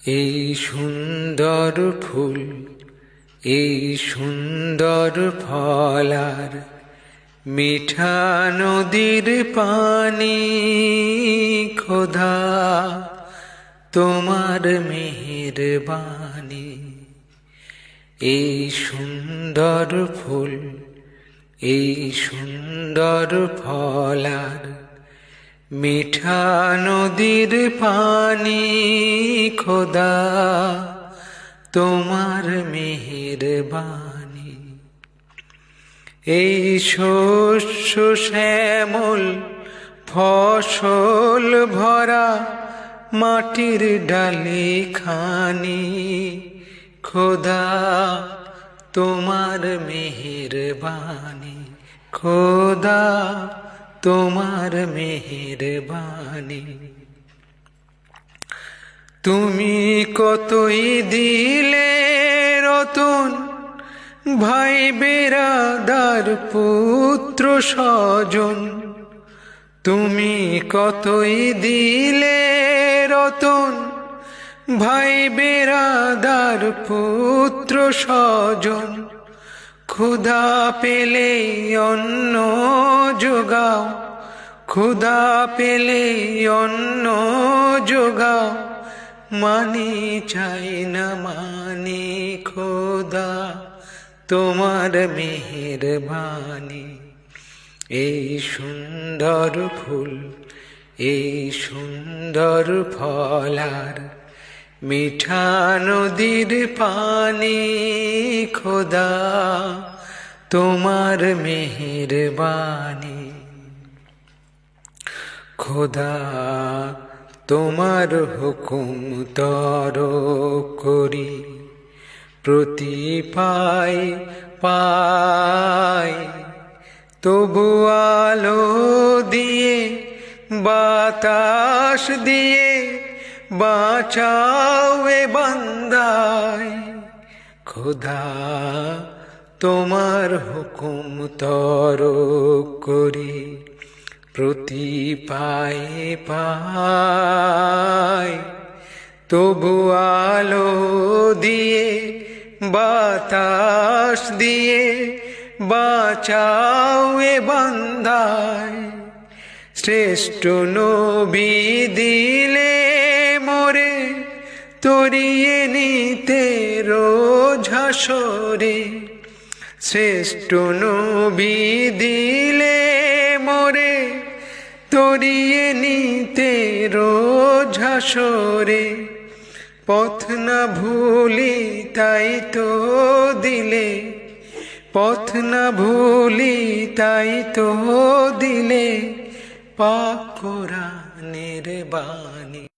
এই সুন্দর ফুল, এই সুন্দর ফলার, মিঠা নদীর পানি, খোদা তোমার মেহেরবানি। এই সুন্দর ফুল, এই সুন্দর ফলার, মিঠা নদীর পানি, খোদা তোমার মেহেরবানি। এই শস্য শ্যামল ফসল ভরা মাটির ডালি খানি, খোদা তোমার মেহেরবানি, খোদা তোমার মেহেরবানি। তুমি কতই দিলে রতন, ভাই বেরাদার পুত্র স্বজন। তুমি কতই দিলে রতন, ভাই বেরাদার পুত্র স্বজন। ক্ষুধা পেলে অন্ন যোগাও, ক্ষুধা পেলে অন্ন যোগাও, মানি চাই না মানি, খোদা তোমার মেহেরবানি। এই সুন্দর ফুল, এই সুন্দর ফলার, মিঠা নদীর পানি, খোদা তোমার মেহেরবানি। খোদা তোমার হুকুম তর করি, প্রতি পাই পাই, তবু আলো দিয়ে বাতাস দিয়ে বাঁচাও এ বান্দায়। খোদা তোমার হুকুম তর করি, প্রতি পায়ে পাই, তবু আলো দিয়ে বাতাস দিয়ে বাঁচাও এ বান্দায়। শ্রেষ্ঠ নবী দিলে মোরে তরিয়ে নিতে রোজ হাসরে। শ্রেষ্ঠ নবী দিলে মোরে তরিয়ে নিতে রোজ হাসরে। পথ না ভুলি তাই তো দিলে, পথ না ভুলি তাই তো দিলে, পাক কোরআনের বাণী।